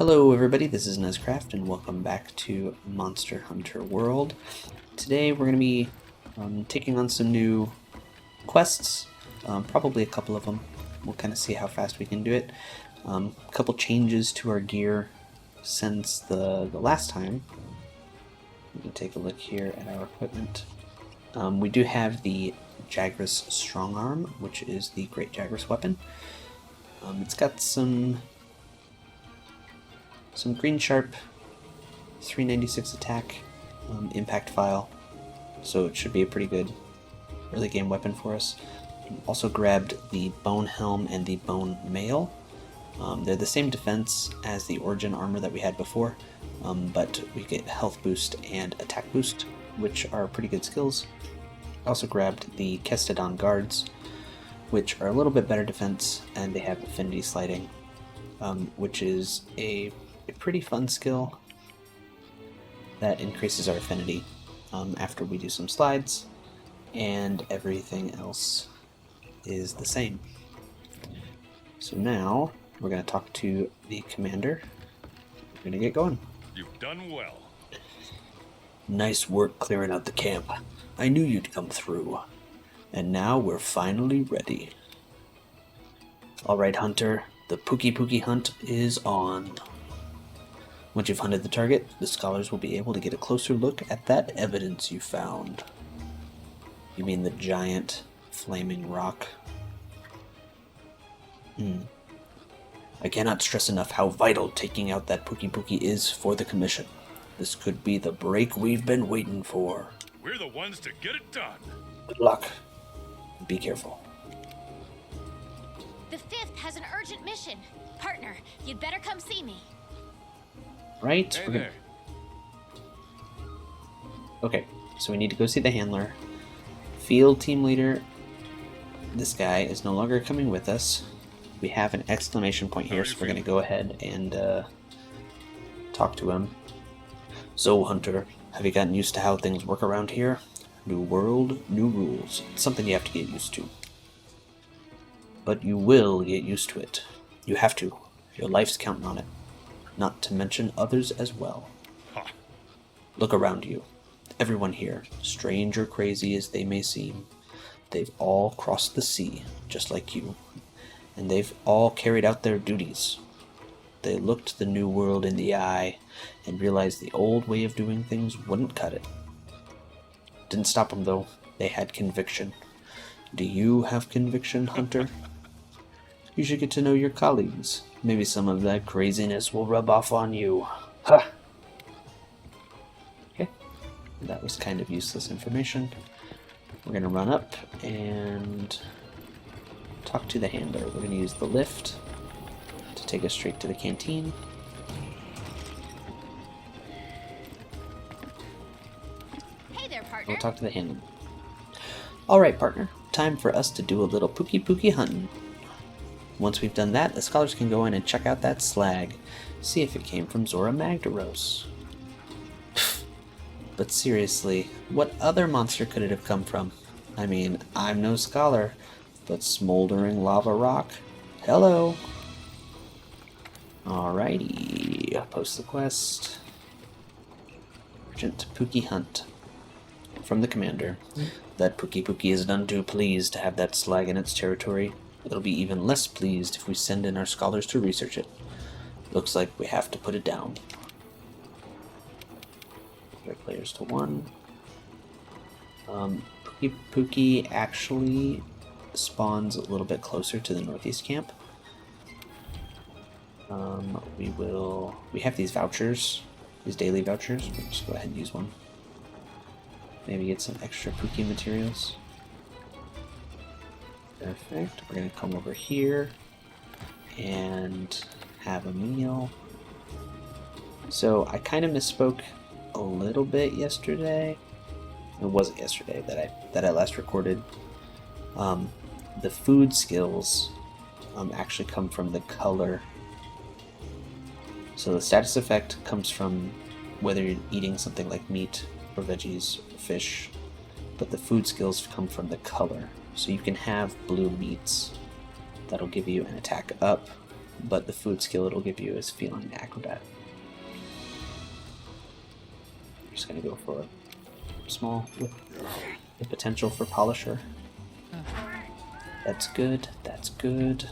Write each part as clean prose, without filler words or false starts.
Hello everybody, this is Nuzcraft and welcome back to Monster Hunter World. Today we're going to be taking on some new quests, probably a couple of them. We'll kind of see how fast we can do it. A couple changes to our gear since the last time. We can take a look here at our equipment. We do have the Jagras Strong Arm, which is the Great Jagras weapon. It's got some green sharp, 396 attack, impact file, so it should be a pretty good early game weapon for us. Also grabbed the Bone Helm and the Bone Mail. They're the same defense as the Origin armor that we had before, but we get health boost and attack boost, which are pretty good skills. Also grabbed the Kestodon Guards, which are a little bit better defense, and they have affinity sliding, which is a pretty fun skill that increases our affinity after we do some slides, and everything else is the same. So now we're going to talk to the commander. We're going to get going. You've done well. Nice work clearing out the camp. I knew you'd come through. And now we're finally ready. Alright, Hunter, the Pookie hunt is on. Once you've hunted the target, the scholars will be able to get a closer look at that evidence you found. You mean the giant flaming rock? I cannot stress enough how vital taking out that Pookie is for the commission. This could be the break we've been waiting for. We're the ones to get it done. Good luck. Be careful. The 5th has an urgent mission. Partner, you'd better come see me. Right? Hey there. Okay, so we need to go see the handler. Field team leader. This guy is no longer coming with us. We have an exclamation point here, so we're going to go ahead and talk to him. So, Hunter, have you gotten used to how things work around here? New world, new rules. It's something you have to get used to. But you will get used to it. You have to. Your life's counting on it. Not to mention others as well. Huh. Look around you. Everyone here, strange or crazy as they may seem, they've all crossed the sea, just like you. And they've all carried out their duties. They looked the new world in the eye and realized the old way of doing things wouldn't cut it. Didn't stop them though. They had conviction. Do you have conviction, Hunter? You should get to know your colleagues. Maybe some of that craziness will rub off on you. Ha! Okay. That was kind of useless information. We're going to run up and talk to the handler. We're going to use the lift to take us straight to the canteen. Hey there, partner. We'll talk to the handler. Alright, partner. Time for us to do a little Pookie hunting. Once we've done that, the scholars can go in and check out that slag. See if it came from Zora Magdaros. But seriously, what other monster could it have come from? I mean, I'm no scholar, but smoldering lava rock? Hello! Alrighty, post the quest. Urgent Pookie hunt. From the commander. That Pookie is none too pleased to have that slag in its territory. It'll be even less pleased if we send in our scholars to research it. Looks like we have to put it down. Get our players to 1. Pookie actually spawns a little bit closer to the northeast camp. We have these vouchers, these daily vouchers. We'll just go ahead and use one. Maybe get some extra Pookie materials. Perfect. We're going to come over here and have a meal. So I kind of misspoke a little bit yesterday. It wasn't yesterday that I last recorded. The food skills actually come from the color. So the status effect comes from whether you're eating something like meat or veggies or fish, but the food skills come from the color. So you can have blue meats that'll give you an attack up, but the food skill it'll give you is Feline Acrobat. I'm just gonna go for small with the potential for Polisher. That's good, that's good.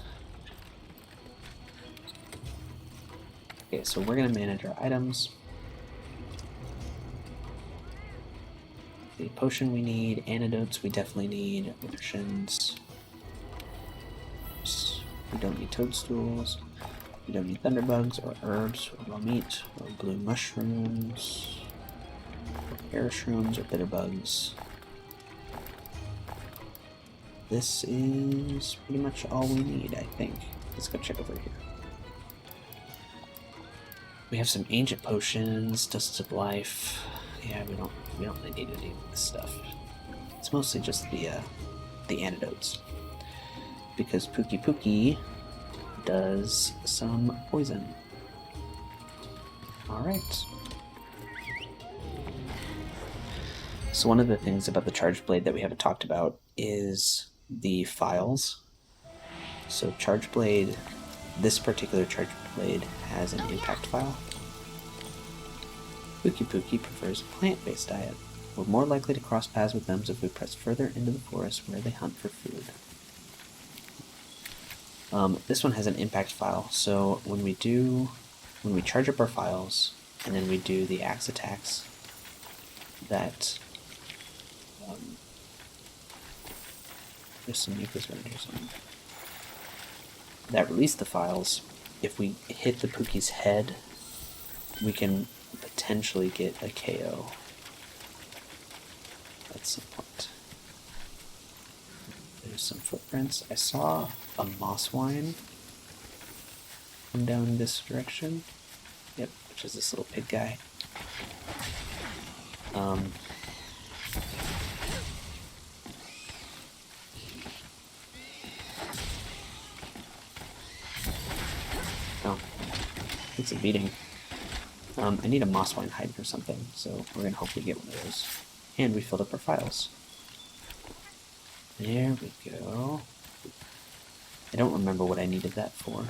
Okay, so we're gonna manage our items. The potion we need, antidotes we definitely need, rations. We don't need toadstools. We don't need thunderbugs or herbs or raw meat or blue mushrooms or air shrooms or bitterbugs. This is pretty much all we need, I think. Let's go check over here. We have some ancient potions, dust of life. Yeah, we don't really need any of this stuff. It's mostly just the antidotes. Because Pookie does some poison. Alright. So one of the things about the Charge Blade that we haven't talked about is the files. So Charge Blade, this particular Charge Blade has an impact file. Pookie prefers a plant-based diet. We're more likely to cross paths with them if we press further into the forest where they hunt for food. This one has an impact file, so when we charge up our files, and then we do the axe attacks that, there's some mucus around here somewhere, that release the files, if we hit the Pookie's head, we can potentially get a KO. That's the point. There's some footprints. I saw a moss wine come down this direction. Yep, which is this little pig guy. Oh, it's a beating. I need a moss wine hide or something, so we're gonna hopefully get one of those. And we filled up our files. There we go. I don't remember what I needed that for,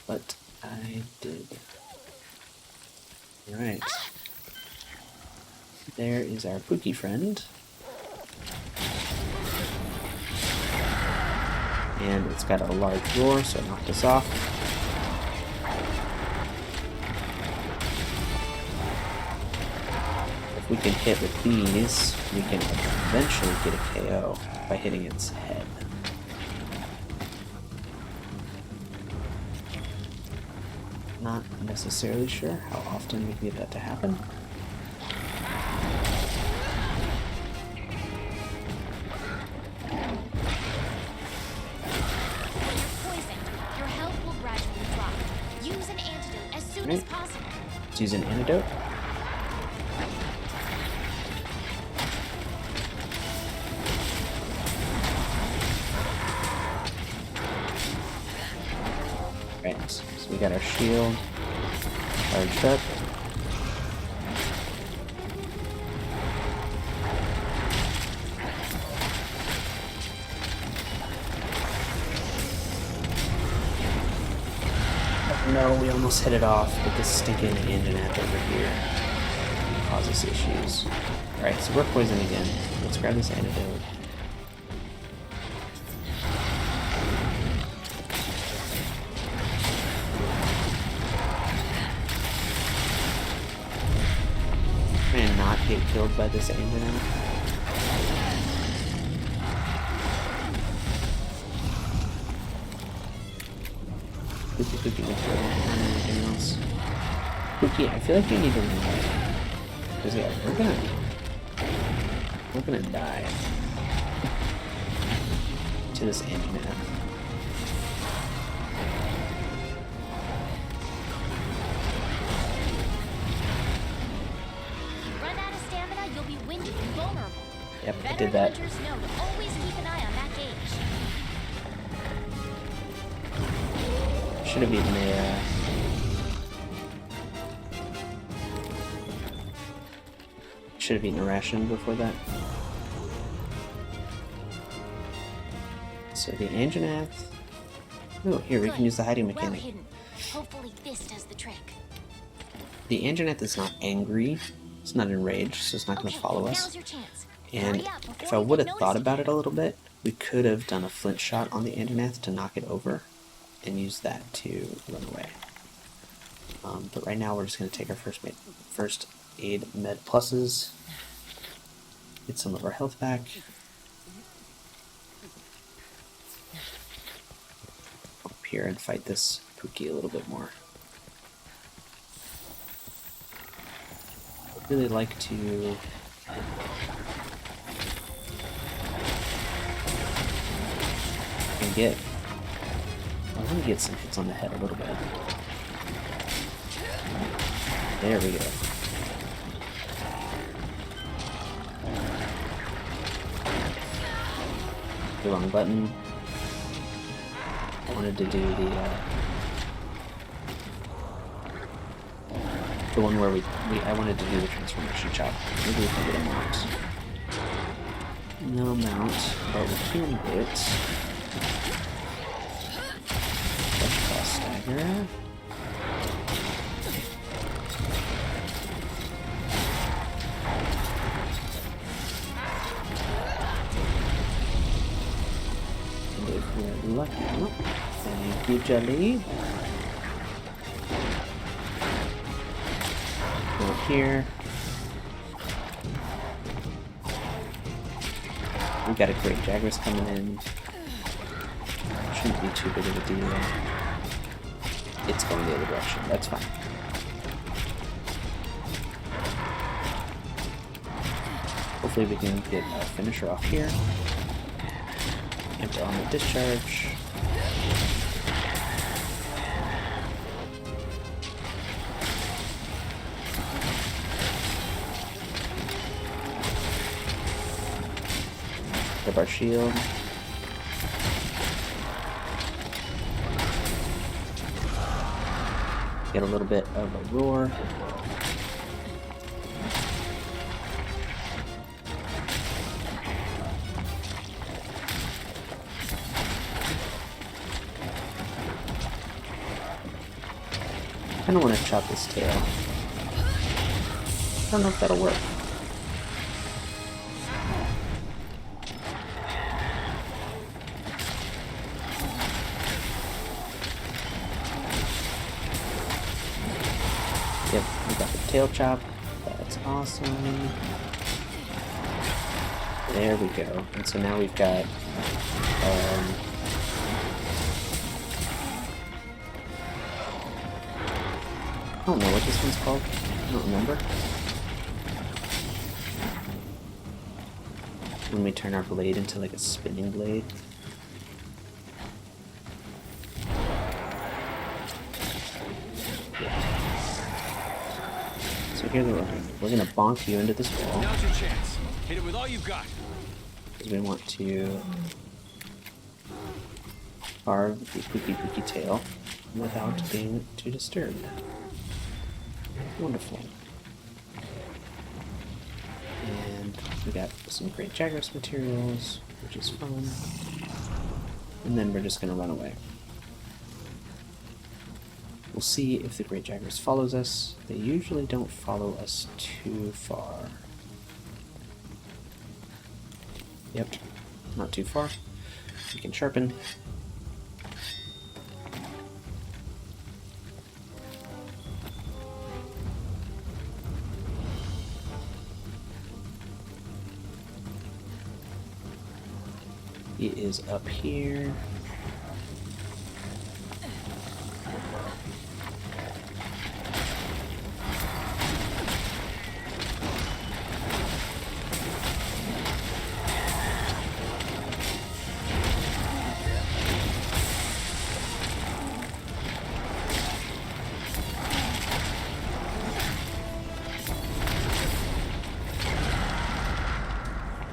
but I did. Alright. There is our Pookie friend. And it's got a large roar, so it knocked us off. If we can hit with these, we can eventually get a KO by hitting its head. Not necessarily sure how often we can get that to happen. Let's use an antidote. Right, so we got our shield charged up. No, we almost hit it off, but this stinking Anjanath over here causes issues. Alright, so we're poisoned again. Let's grab this antidote. Try and not get killed by this Anjanath. Pookie with anything else. Pookie, I feel like you need to revive. Because yeah, we're gonna die to this Anjanath. Run out of stamina, you'll be winded and vulnerable. Yep, I did that. Veteran hunters know to always keep an eye on that gauge. Should have eaten a should have eaten a ration before that. So the Anjanath. Oh, here we can use the hiding Well mechanic. hidden. Hopefully this does the trick. The Anjanath is not angry. It's not enraged, so it's not going to follow us. Now's your chance. And Hurry up before if I we would get have thought noticed about it again. a little bit, we could have done a flint shot on the Anjanath to knock it over and use that to run away. But right now we're just going to take our first aid med pluses, get some of our health back. Up here and fight this Pookie a little bit more. I'd really like to I want to get some hits on the head a little bit. There we go. The wrong button. I wanted to do the one where I wanted to do the transformation chop. Maybe we can get a mount. No mount, but we can get cross stagger. And if we're lucky, oh, thank you, Jelly. Go here. We got a great Jagras coming in. Shouldn't be too big of a deal. It's going the other direction. That's fine. Hopefully we can get a finisher off here. Empty on the discharge. Grab our shield. Get a little bit of a roar. I don't want to chop this tail. I don't know if that'll work. Yep, we got the tail chop. That's awesome. There we go. And so now we've got I don't know what this one's called. I don't remember. When we turn our blade into like a spinning blade. So here's what we're gonna bonk you into this wall. Now's your chance. Hit it with all you've got. Because we want to carve the Pookie tail without being too disturbed. Wonderful. And we got some great Jagras materials, which is fun. And then we're just gonna run away. We'll see if the Great Jagras follows us. They usually don't follow us too far. Yep, not too far. We can sharpen. He is up here.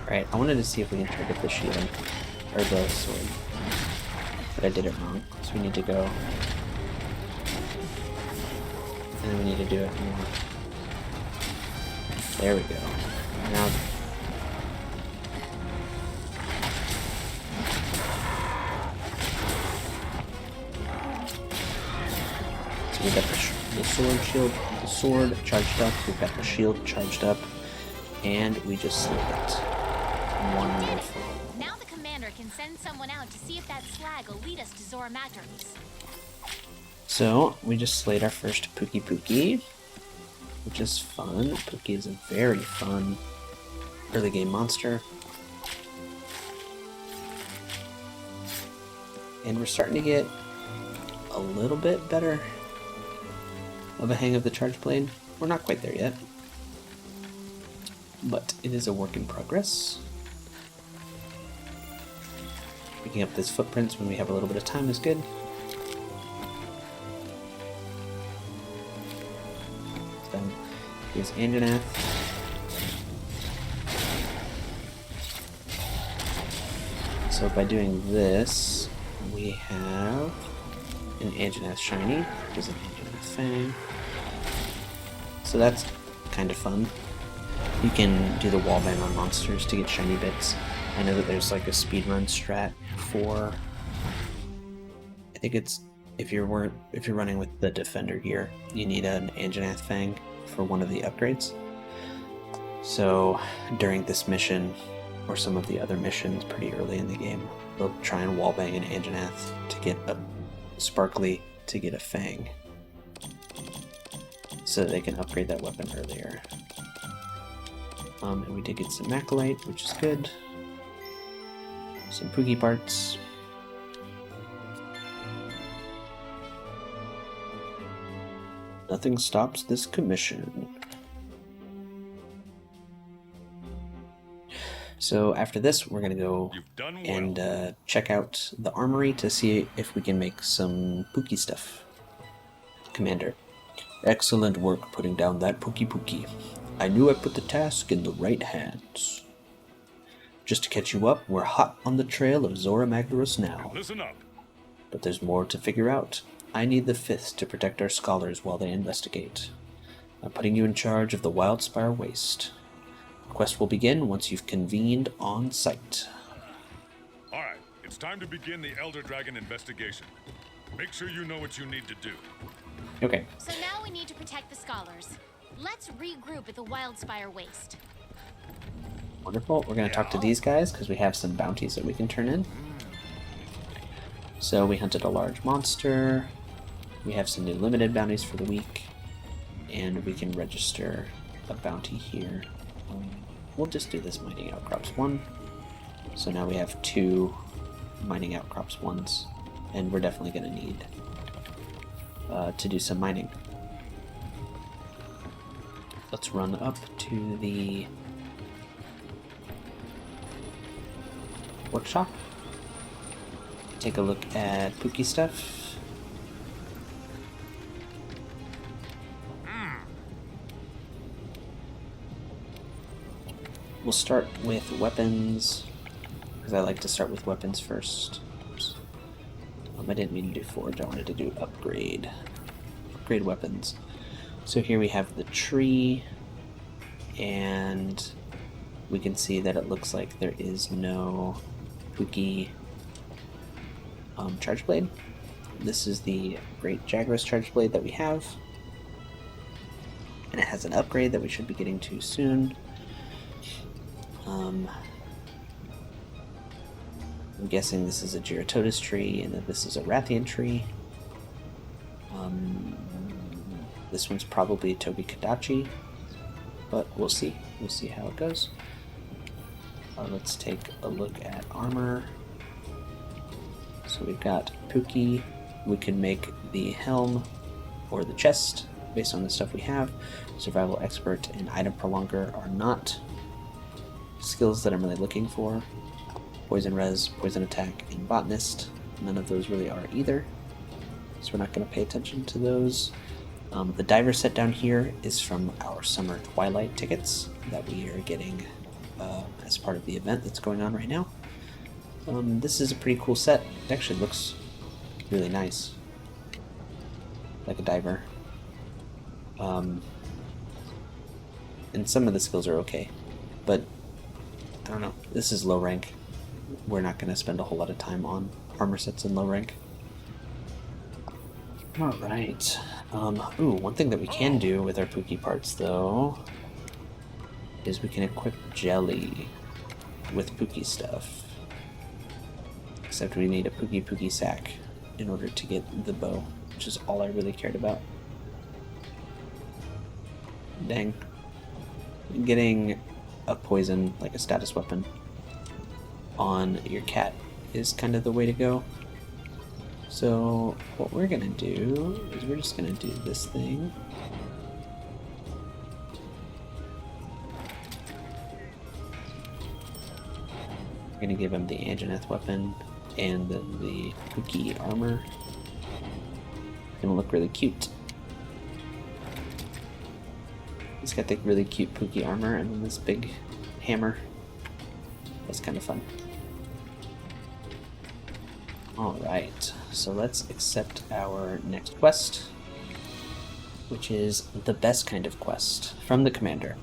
Right, I wanted to see if we can target the shield, or the sword, but I did it wrong, so we need to go, and then we need to do it more. There we go. Now, So we've got the sword shield, the sword charged up, we've got the shield charged up, and we just slayed it. Wonderful. Now the commander can send someone out to see if that slag will lead us to Zora Magdaros. So we just slayed our first Pookie, which is fun. Pookie is a very fun early game monster. And we're starting to get a little bit better of a hang of the charge blade. We're not quite there yet, but it is a work in progress. Picking up these footprints when we have a little bit of time is good. So here's Anjanath. So by doing this, we have an Anjanath Shiny, which is an Anjanath Fang. So that's kind of fun. You can do the wallbang on monsters to get shiny bits. I know that there's like a speedrun strat for, I think it's, if you're running with the Defender gear, you need an Anjanath Fang for one of the upgrades. So during this mission, or some of the other missions pretty early in the game, they'll try and wallbang an Anjanath to get a Sparkly to get a Fang, so they can upgrade that weapon earlier. And we did get some Macrolite, which is good. Some Pookie parts. Nothing stops this commission. So after this, we're going to go and check out the armory to see if we can make some Pookie stuff. Commander, excellent work putting down that Pookie. I knew I put the task in the right hands. Just to catch you up, we're hot on the trail of Zora Magdaros now. Listen up. But there's more to figure out. I need the Fifth to protect our scholars while they investigate. I'm putting you in charge of the Wildspire Waste. Quest will begin once you've convened on site. Alright, it's time to begin the Elder Dragon investigation. Make sure you know what you need to do. Okay. So now we need to protect the scholars. Let's regroup at the Wildspire Waste. Wonderful. We're going to talk to these guys because we have some bounties that we can turn in. So we hunted a large monster. We have some new limited bounties for the week. And we can register a bounty here. We'll just do this mining outcrops 1. So now we have 2 mining outcrops 1s, and we're definitely going to need to do some mining. Let's run up to the workshop. Take a look at Pookie stuff. We'll start with weapons, because I like to start with weapons first. Oops. I didn't mean to do forge, I wanted to do upgrade. Upgrade weapons. So here we have the tree, and we can see that it looks like there is no Pookie charge blade. This is the Great Jagras charge blade that we have, and it has an upgrade that we should be getting to soon. I'm guessing this is a Giratotus tree and that this is a Rathian tree. This one's probably a Tobi Kadachi, but we'll see. We'll see how it goes. Let's take a look at armor. So we've got Pookie. We can make the helm or the chest based on the stuff we have. Survival Expert and Item Prolonger are not skills that I'm really looking for. Poison Res, Poison Attack, and Botanist. None of those really are either, so we're not going to pay attention to those. The diver set down here is from our Summer Twilight tickets that we are getting as part of the event that's going on right now. This is a pretty cool set. It actually looks really nice, like a diver. And some of the skills are okay, but I don't know. This is low rank. We're not going to spend a whole lot of time on armor sets in low rank. Alright, Ooh, one thing that we can do with our Pookie parts, though, is we can equip Jelly with Pookie stuff. Except we need a Pookie sack in order to get the bow, which is all I really cared about. Dang. Getting a poison, like a status weapon, on your cat is kind of the way to go. So what we're gonna do is we're just gonna do this thing. We're gonna give him the Anjaneth weapon and the Pookie armor. Gonna look really cute. He's got the really cute Pookie armor and then this big hammer. That's kind of fun. Alright, so let's accept our next quest, which is the best kind of quest, from the commander.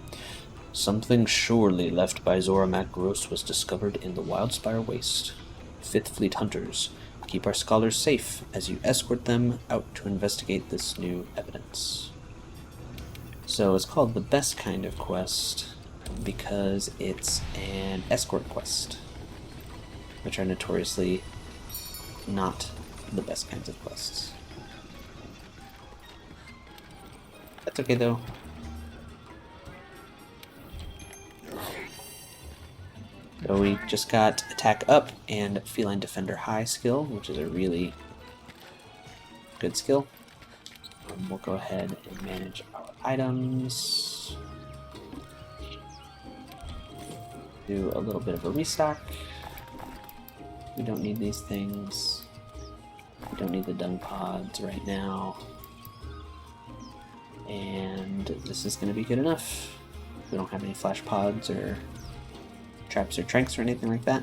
Something surely left by Zora Gross was discovered in the Wildspire Waste. 5th Fleet Hunters, keep our scholars safe as you escort them out to investigate this new evidence. So it's called the best kind of quest because it's an escort quest, which are notoriously not the best kinds of quests. That's okay though. So we just got Attack Up and Feline Defender High skill, which is a really good skill. We'll go ahead and manage our items. Do a little bit of a restock. We don't need these things. We don't need the dung pods right now. And this is going to be good enough. We don't have any flash pods or traps or tranks or anything like that.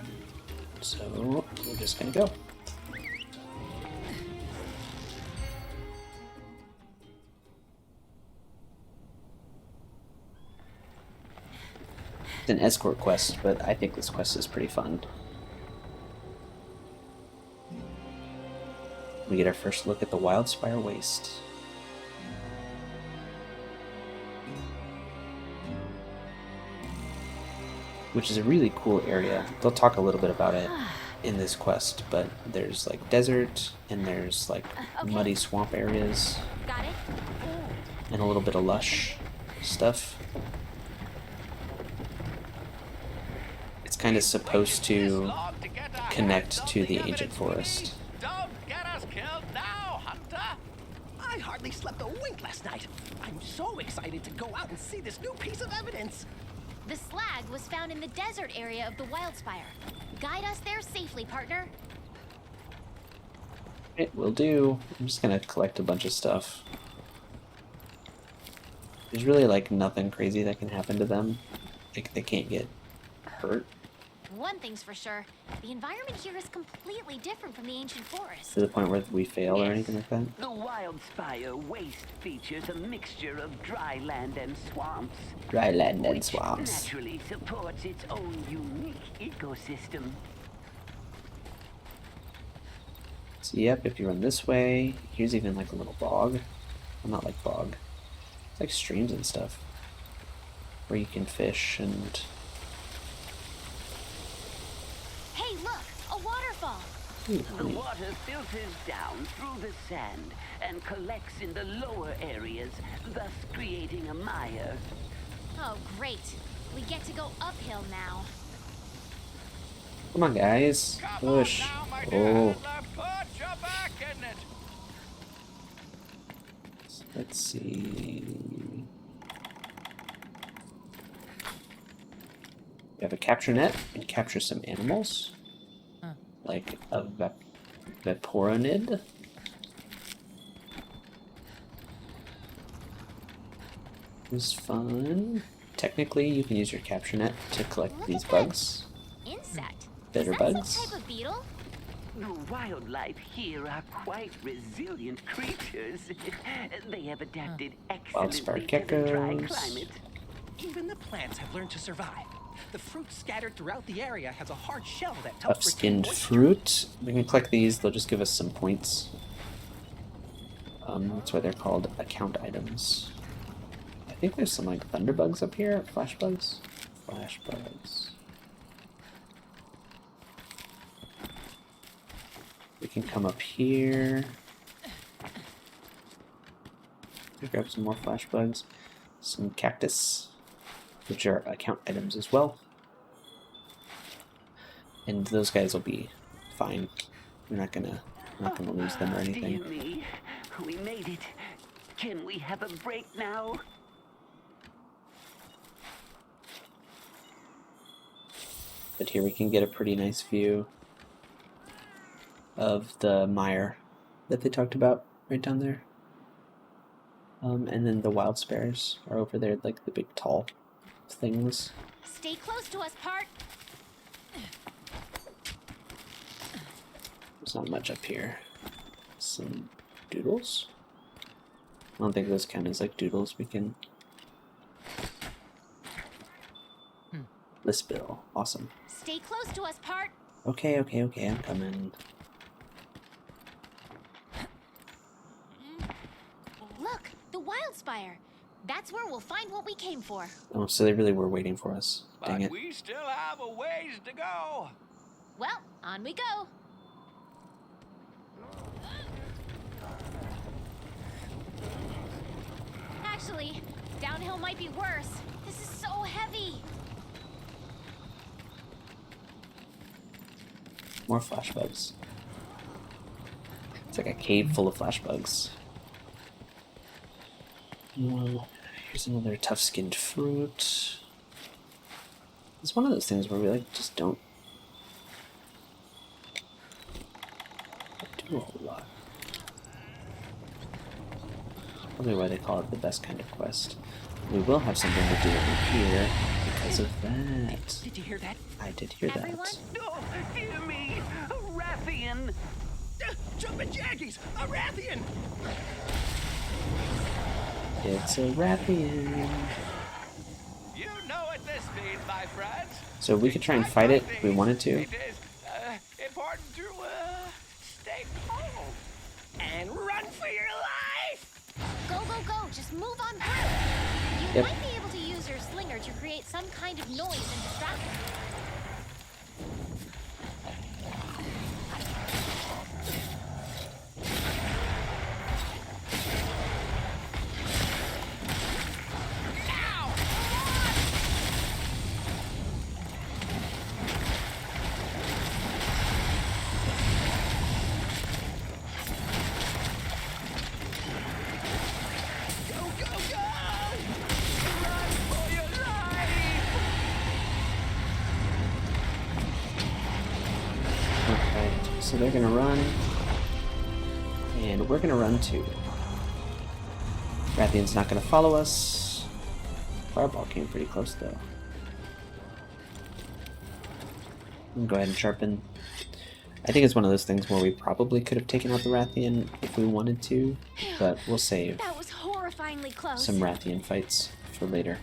So we're just going to go. It's an escort quest, but I think this quest is pretty fun. We get our first look at the Wildspire Waste. Which is a really cool area. They'll talk a little bit about it in this quest, but there's like desert and there's like muddy swamp areas. Got it? And a little bit of lush stuff. It's kind of supposed to connect to the ancient forest. Don't get us killed now, Hunter! I hardly slept a wink last night. I'm so excited to go out and see this new piece of evidence. The slag was found in the desert area of the Wildspire. Guide us there safely, partner. It will do. I'm just gonna collect a bunch of stuff. There's really like nothing crazy that can happen to them. Like they can't get hurt. One thing's for sure, the environment here is completely different from the ancient forest. To the point where we fail or anything like that. The Wildspire Waste features a mixture of dry land and swamps. Dry land and which swamps. naturally supports its own unique ecosystem. So yep, if you run this way, here's even like a little bog. Well, not like bog. It's like streams and stuff. Where you can fish and... Hey, look! A waterfall! Ooh, The honey. water filters down through the sand and collects in the lower areas, thus creating a mire. Oh, great. We get to go uphill now. Come on, guys. Push. Now, my dear Oh, Hunter, put your back in it. let's see. We have a capture net and capture some animals. Like a Vaporonid. It was fun. Technically, you can use your capture net to collect Look these at that. bugs. Insect. Better Is that bugs. some type of beetle? The wildlife here are quite resilient creatures. They have adapted excellently to the dry geckos. climate. Even the plants have learned to survive. The fruit scattered throughout the area has a hard shell that helps Tough-skinned retain moisture. fruit. We can collect these. They'll just give us some points. That's why they're called account items. I think there's some like thunderbugs up here. Flash bugs. Flash bugs. We can come up here. Grab some more flash bugs. Some cactus, which are account items as well. And those guys will be fine. We're not gonna lose them or anything. Dear me, we made it. Can we have a break now? But here we can get a pretty nice view of the mire that they talked about right down there. And then the wild spares are over there, like the big tall things. Stay close to us, Part. There's not much up here. Some doodles. I don't think those count as like doodles. We can. List bill. Awesome. Stay close to us, Part. Okay, I'm coming. Look, the Wildspire. That's where we'll find what we came for. Oh, so they really were waiting for us. Dang But it. we still have a ways to go. Well, on we go. Actually, downhill might be worse. This is so heavy. More flash bugs. It's like a cave full of flash bugs. Here's another tough-skinned fruit. It's one of those things where we like just don't do a whole lot. Probably why they call it the best kind of quest. We will have something to do over here because of that. Did you hear that? I did hear Everyone? that. Oh, dear me, a Rathian. Jumpin' Jaggies! A Rathian! It's a Rathian. You know at this speed, my friends. So we could try and fight it if we wanted to. It is important to stay calm and run for your life. Go, go, go. Just move on through. You Yep. might be able to use your slinger to create some kind of noise and distract them. Go, go, go! Run for your life! Alright, so they're gonna run. And we're gonna run too. Rathian's not gonna follow us. Fireball came pretty close though. I'm gonna go ahead and sharpen. I think it's one of those things where we probably could have taken out the Rathian if we wanted to, but we'll save That was horrifyingly close. some Rathian fights for later.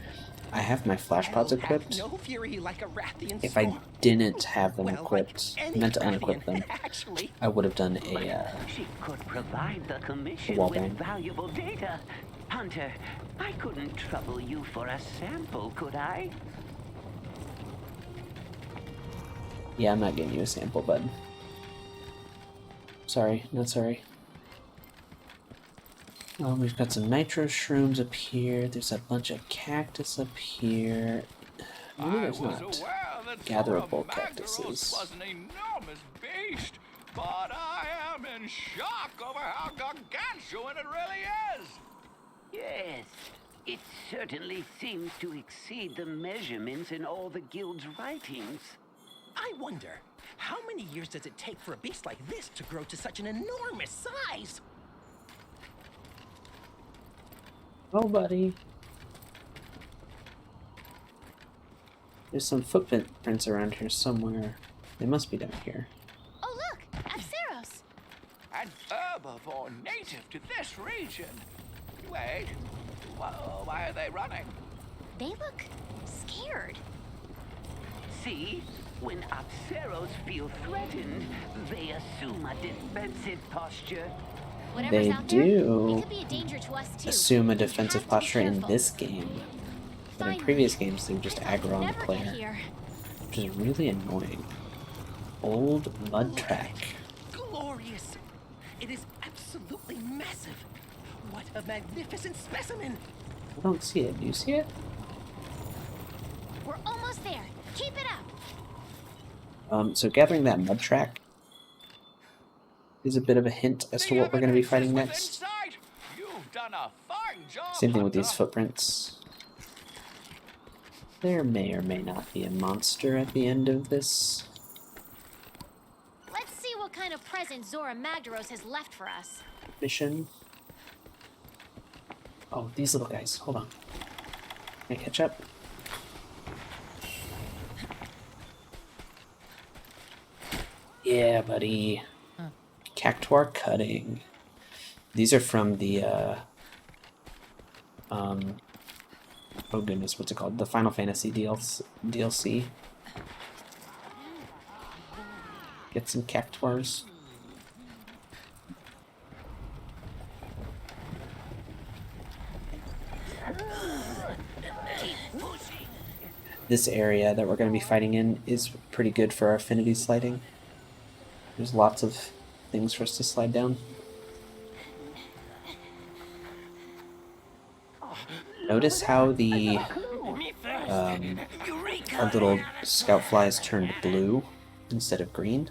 I have my flash pods I'll have equipped. no fury like a Rathian If I storm. didn't have them Well, equipped, like I meant to any unequip them, Rathian, actually. I would have done a She could provide the commission wall with bang. valuable data. Hunter, I couldn't trouble you for a sample, could I? Yeah, I'm not getting you a sample, bud. Sorry, not sorry. We've got some nitro shrooms up here. There's a bunch of cactus up here. Maybe there's not. Gatherable cactuses. was an enormous beast, but I am in shock over how gargantuan it really is. Yes, it certainly seems to exceed the measurements in all the guild's writings. I wonder, how many years does it take for a beast like this to grow to such an enormous size? Oh, buddy. There's some footprints around here somewhere. They must be down here. Oh, look! Apceros! An herbivore native to this region. Wait, why are they running? They look scared. See, when Apceros feel threatened, they assume a defensive posture. Whatever's They out there, do it could be a danger to us too. assume a We have defensive to be posture in careful. this game. But in Finally. previous games, they would just I thought aggro we'd on the never get player, here. which is really annoying. Old mud track. Glorious! It is absolutely massive. What a magnificent specimen! I don't see it. Do you see it? We're almost there. Keep it up. So gathering that mud track is a bit of a hint as to what we're going to be fighting next. You've done a fine job. Same thing with these footprints. There may or may not be a monster at the end of this. Let's see what kind of present Zora Magdaros has left for us. Mission. Oh, these little guys. Hold on. Can I catch up? Yeah, buddy. Cactuar cutting. These are from the, oh goodness, what's it called? The Final Fantasy DLC. Get some cactuars. This area that we're going to be fighting in is pretty good for our affinity sliding. There's lots of things for us to slide down. Notice how the our little scout flies turned blue instead of green.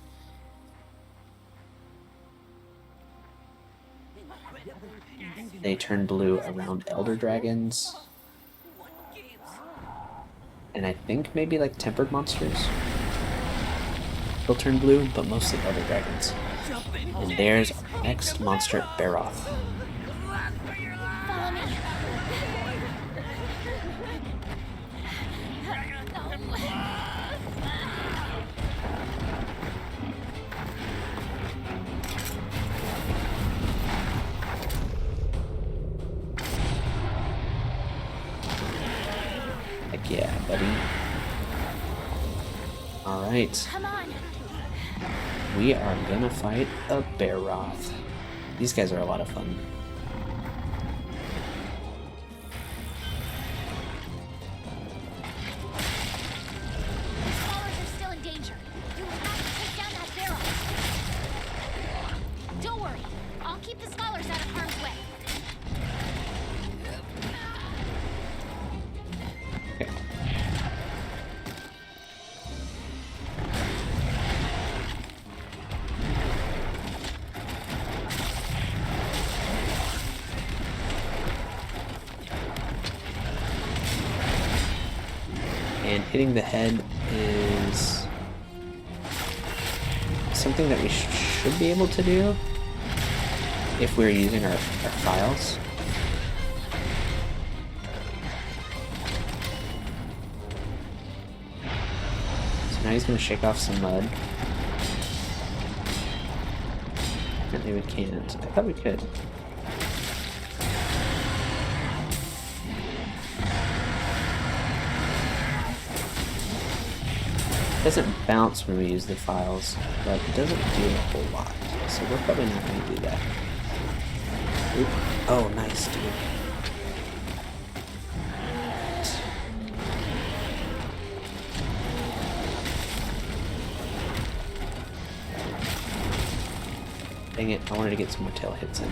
They turn blue around elder dragons. And I think maybe like tempered monsters will turn blue, but mostly elder dragons. And there's our next monster, Marath. Follow me. Heck yeah, buddy. Alright. Come on. We are gonna fight a Marath. These guys are a lot of fun. The scholars are still in danger. You will have to take down that barrel. Don't worry. I'll keep the scholars out of harm's way. Okay. And hitting the head is something that we should be able to do if we're using our files. So now he's going to shake off some mud. Apparently we can't. I thought we could. It doesn't bounce when we use the files, but it doesn't do a whole lot. So we're probably not going to do that. Oop. Oh, nice, dude. Dang it, I wanted to get some more tail hits in.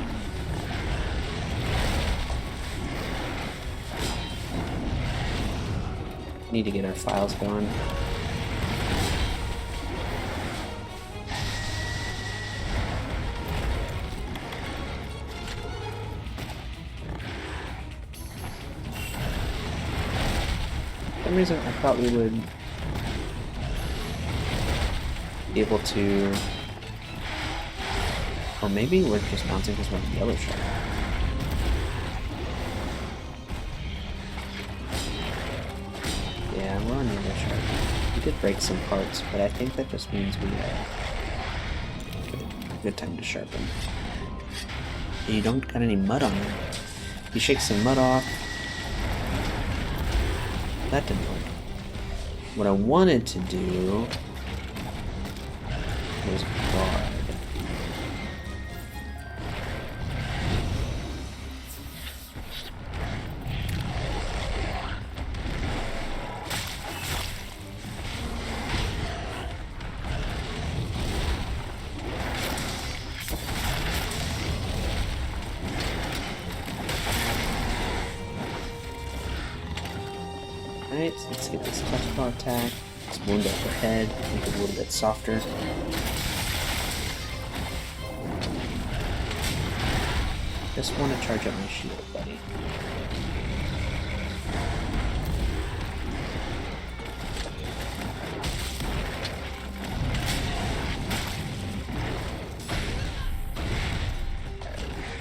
Need to get our files going. For some reason I thought we would be able to, or maybe we're just bouncing because we're on the yellow shark. Yeah, we're on the yellow shark. We did break some parts, but I think that just means we good time to sharpen. You don't got any mud on it. You shake some mud off. That didn't work. What I wanted to do was guard. Alright, so let's get this touch claw attack. Let's wound up the head, make it a little bit softer. Just want to charge up my shield, buddy.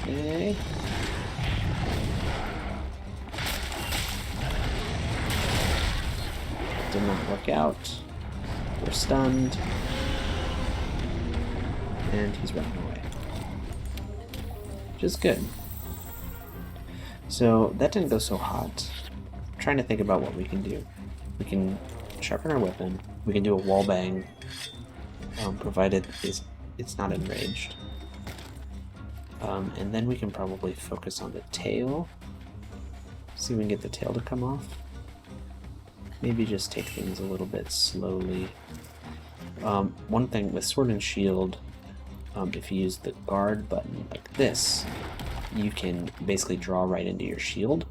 Okay. Did not work out. We're stunned. And he's running away. Which is good. So that didn't go so hot. I'm trying to think about what we can do. We can sharpen our weapon. We can do a wall bang, provided it's not enraged. And then we can probably focus on the tail. See if we can get the tail to come off. Maybe just take things a little bit slowly. One thing with Sword and Shield, if you use the guard button like this, you can basically draw right into your shield.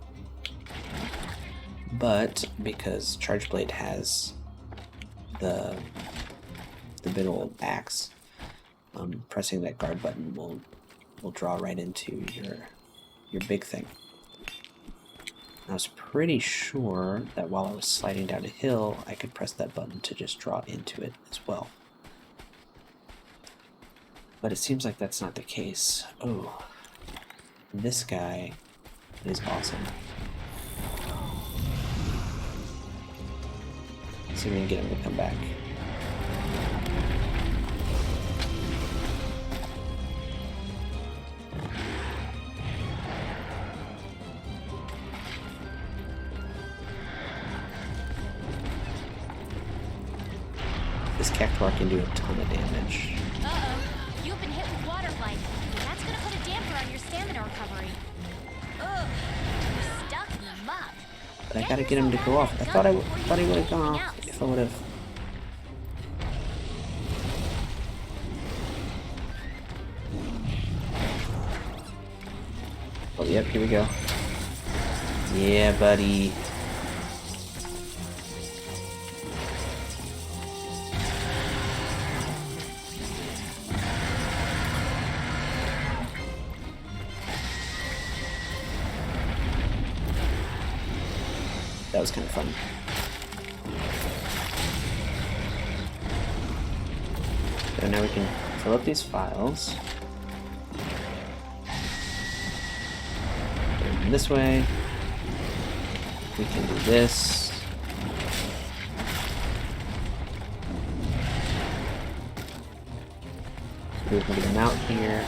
But because Charge Blade has the big old axe, pressing that guard button will draw right into your big thing. I was pretty sure that while I was sliding down a hill, I could press that button to just draw into it as well. But it seems like that's not the case. Oh, this guy is awesome. Let's see if we can get him to come back. This Cactuar can do a ton of damage. Uh-oh. You've been hit with water life. That's gonna put a damper on your stamina recovery. Ugh. You're stuck in the muck. But I gotta get him to go off. I thought he would have gone off if I would have. Oh, yep, here we go. Yeah, buddy. That was kind of fun. So now we can fill up these files. Put them this way. We can do this. We're going to get them out here.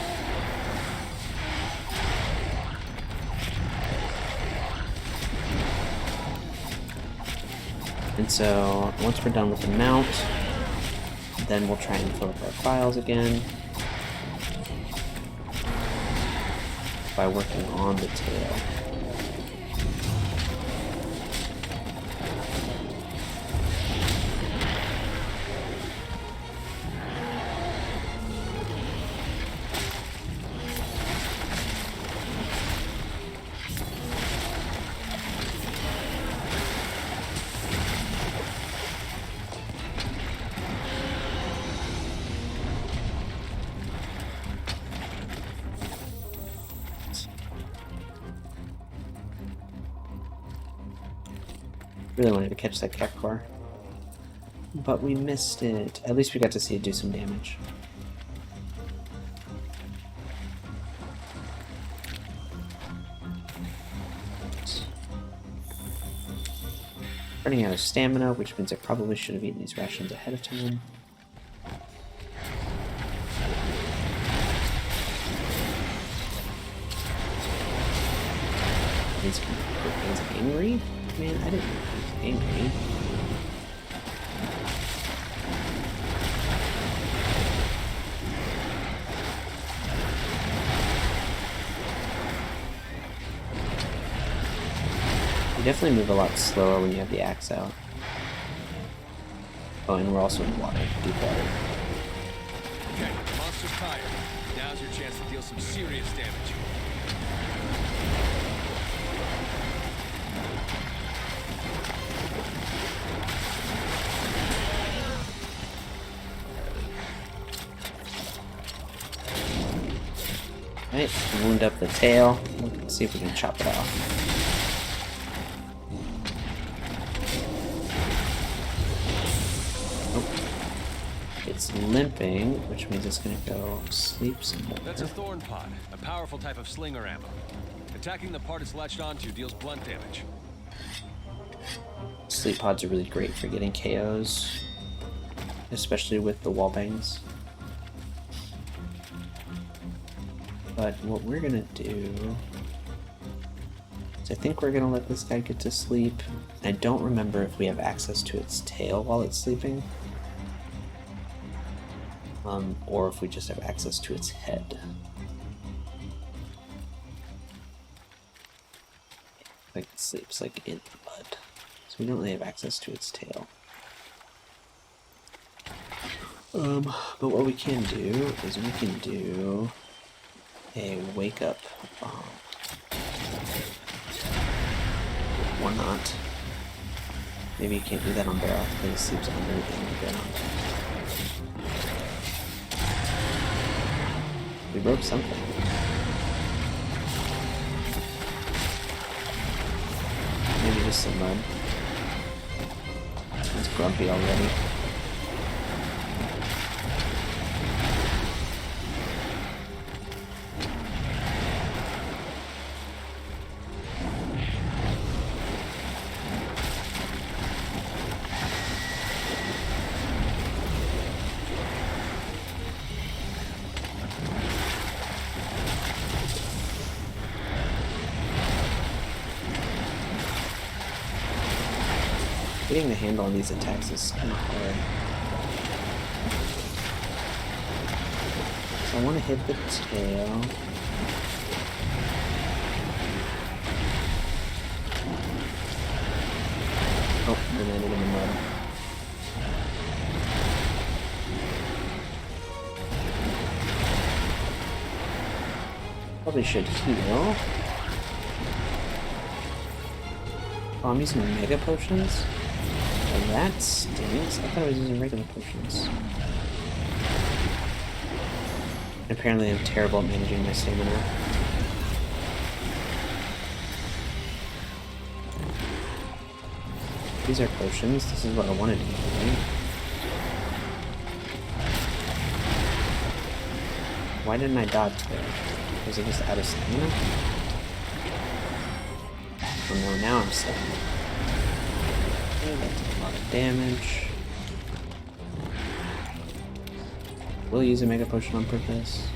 And so, once we're done with the mount, then we'll try and fill up our files again by working on the tail. Really wanted to catch that Cactuar, but we missed it. At least we got to see it do some damage. Running out of stamina, which means I probably should have eaten these rations ahead of time. He's angry? Man, I didn't know he was angry. You definitely move a lot slower when you have the axe out. Oh, and we're also in water, deep water. Okay, the monster's tired. Now's your chance to deal some serious damage. Alright, wound up the tail. Let's see if we can chop it off. Oh. It's limping, which means it's gonna go sleep some more. That's a thorn pod, a powerful type of slinger ammo. Attacking the part it's latched onto deals blunt damage. Sleep pods are really great for getting KOs, especially with the wall bangs. But what we're gonna do is I think we're gonna let this guy get to sleep. I don't remember if we have access to its tail while it's sleeping. Or if we just have access to its head. Like it sleeps like in the mud. So we don't really have access to its tail. But what we can do is we can do a wake up bomb. Or not. Maybe you can't do that on Barrow because he sleeps under the ground. We broke something. Maybe just some mud. It's grumpy already. Getting the handle on these attacks is kind of hard. So I want to hit the tail. Oh, we landed in the mud. Probably should heal. Oh, I'm using mega potions? Well, that stinks. I thought I was using regular potions. Apparently I'm terrible at managing my stamina. These are potions. This is what I wanted to be doing. Why didn't I dodge there? Was it just out of stamina? Oh no, now I'm stuck. Okay, that did a lot of damage. We'll use a mega potion on purpose.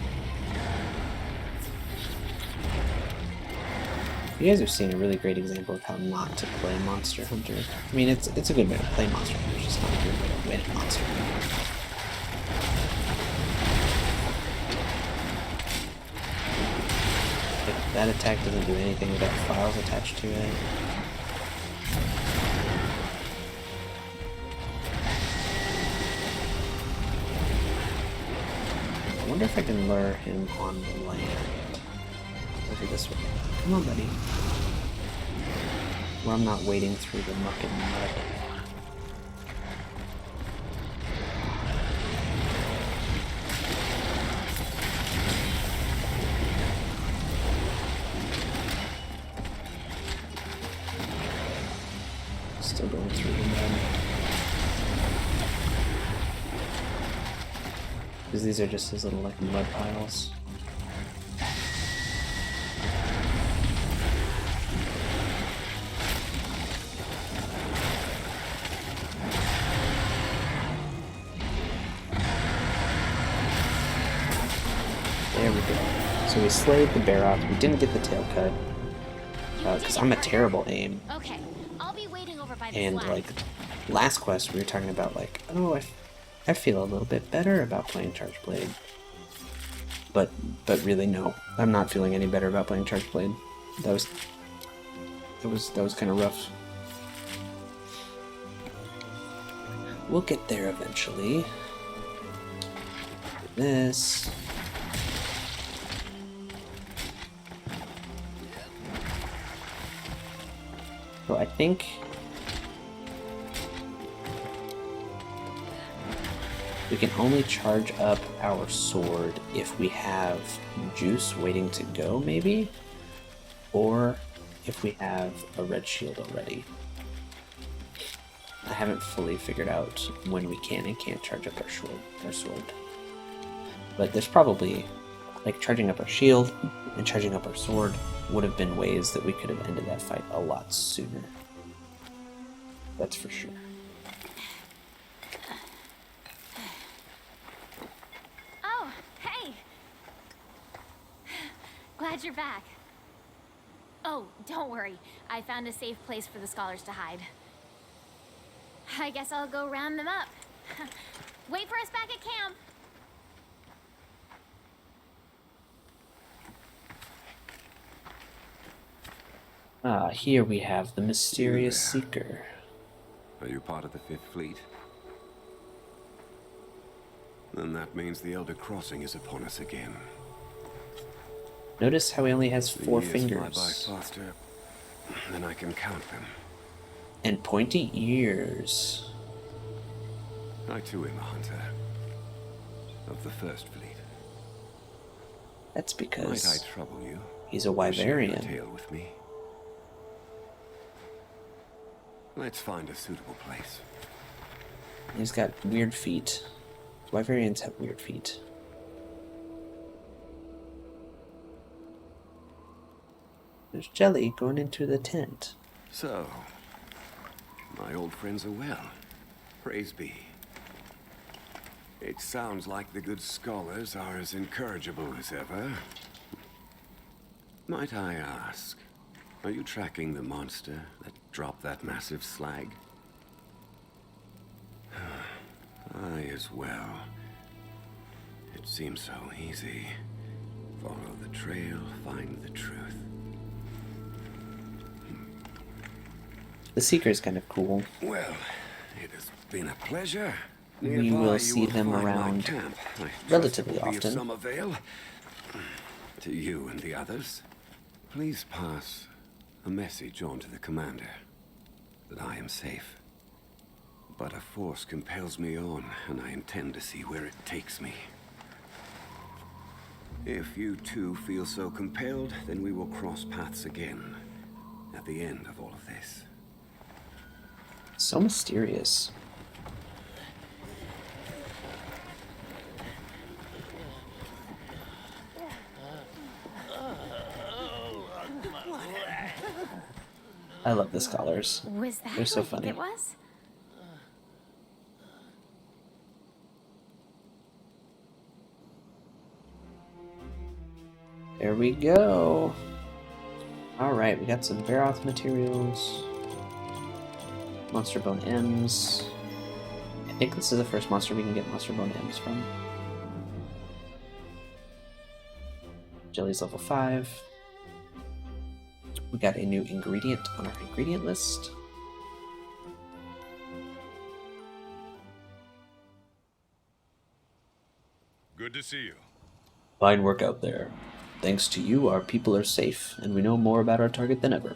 You guys are seeing a really great example of how not to play Monster Hunter. I mean, it's a good way to play Monster Hunter, it's just not a good way to win Monster Hunter. If that attack doesn't do anything without files attached to it. I wonder if I can lure him on land. Over this way. Come on, buddy. Where I'm not wading through the muck and mud. Still going through the mud. Because these are just his little like mud piles. There we go. So we slayed the Marath. We didn't get the tail cut. Because I'm a terrible aim. Okay, I'll be waiting over by the And flag. like, last quest we were talking about like, oh, I feel a little bit better about playing Charge Blade. But really no. I'm not feeling any better about playing Charge Blade. That was kind of rough. We'll get there eventually. This. So I think We can only charge up our sword if we have juice waiting to go, maybe? Or if we have a red shield already. I haven't fully figured out when we can and can't charge up our sword. But there's probably, like, charging up our shield and charging up our sword would have been ways that we could have ended that fight a lot sooner. That's for sure. Oh, hey! Glad you're back. Oh, don't worry. I found a safe place for the scholars to hide. I guess I'll go round them up. Wait for us back at camp. Ah, here we have the mysterious seeker. Are you part of the Fifth Fleet? Then that means the Elder Crossing is upon us again. Notice how he only has The 4 years fingers. fly by faster than I can count them. And pointy ears. I too am a hunter of the First Fleet. That's Might I because trouble you? he's a to share your Wyverian. tale with me. Let's find a suitable place. He's got weird feet. Wyverians have weird feet. There's Jelly going into the tent. So, my old friends are well. Praise be. It sounds like the good scholars are as incorrigible as ever. Might I ask, are you tracking the monster that dropped that massive slag? I as well. It seems so easy. Follow the trail, find the truth. The Seeker is kind of cool. Well, it has been a pleasure. We Nearby will you see them find my around camp. I trust relatively it will be of often. some avail to you and the others. Please pass a message on to the commander that I am safe. But a force compels me on, and I intend to see where it takes me. If you too feel so compelled, then we will cross paths again at the end of all of this. So mysterious. I love the scholars. Was that They're so who I think funny. it was? There we go. Alright, we got some Marath materials. Monster Bone M's. I think this is the first monster we can get Monster Bone M's from. Jelly's level 5. We got a new ingredient on our ingredient list. Good to see you. Fine work out there. Thanks to you, our people are safe, and we know more about our target than ever.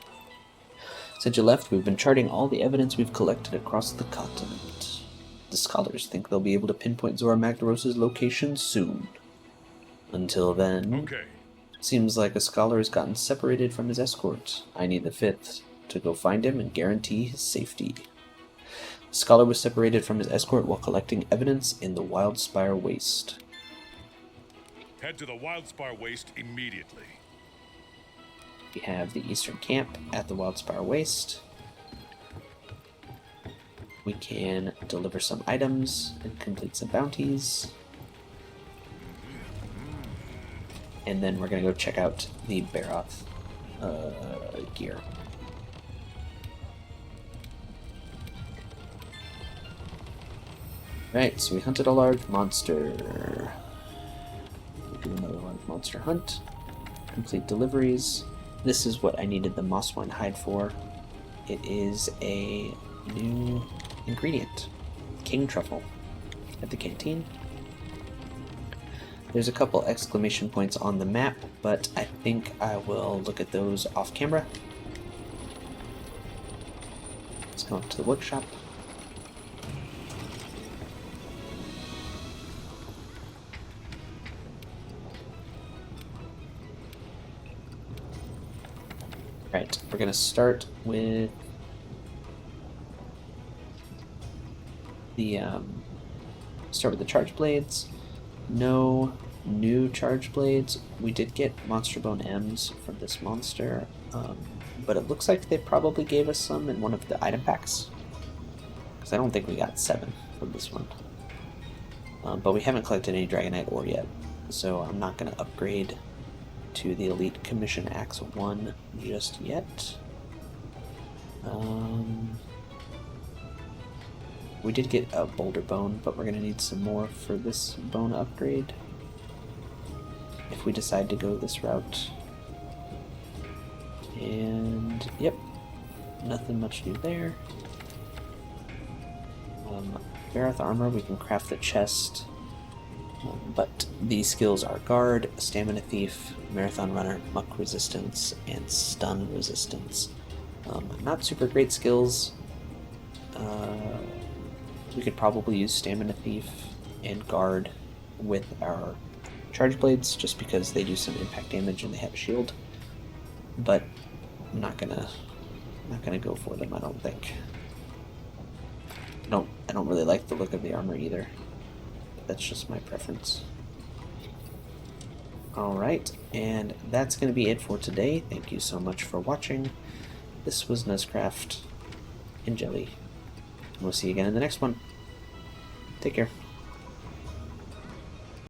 Since you left, we've been charting all the evidence we've collected across the continent. The scholars think they'll be able to pinpoint Zora Magdaros' location soon. Until then, Okay. seems like a scholar has gotten separated from his escort. I need the 5th to go find him and guarantee his safety. The scholar was separated from his escort while collecting evidence in the Wildspire Waste. Head to the Wildspire Waste immediately. We have the Eastern Camp at the Wildspire Waste. We can deliver some items and complete some bounties. And then we're going to go check out the Marath gear. Right, so we hunted a large monster. We'll do another large monster hunt. Complete deliveries. This is what I needed the Mosswine hide for. It is a new ingredient. King Truffle at the canteen. There's a couple exclamation points on the map, but I think I will look at those off camera. Let's go up to the workshop. Right, we're gonna start with the charge blades. No new charge blades. We did get monster bone M's from this monster, but it looks like they probably gave us some in one of the item packs, because I don't think we got 7 from this one. But we haven't collected any Dragonite ore yet, so I'm not going to upgrade to the Elite Commission Axe 1 just yet. We did get a boulder bone, but we're going to need some more for this bone upgrade if we decide to go this route. And yep, nothing much new there. Marath Armor, we can craft the chest, but these skills are Guard, Stamina Thief, Marathon Runner, Muck Resistance, and Stun Resistance. Not super great skills. We could probably use Stamina Thief and Guard with our Charge Blades, just because they do some impact damage and they have a shield. But I'm not gonna go for them, I don't think. I don't really like the look of the armor either. But that's just my preference. Alright, and that's going to be it for today. Thank you so much for watching. This was Nuzcraft and Jelly. And we'll see you again in the next one. Take care.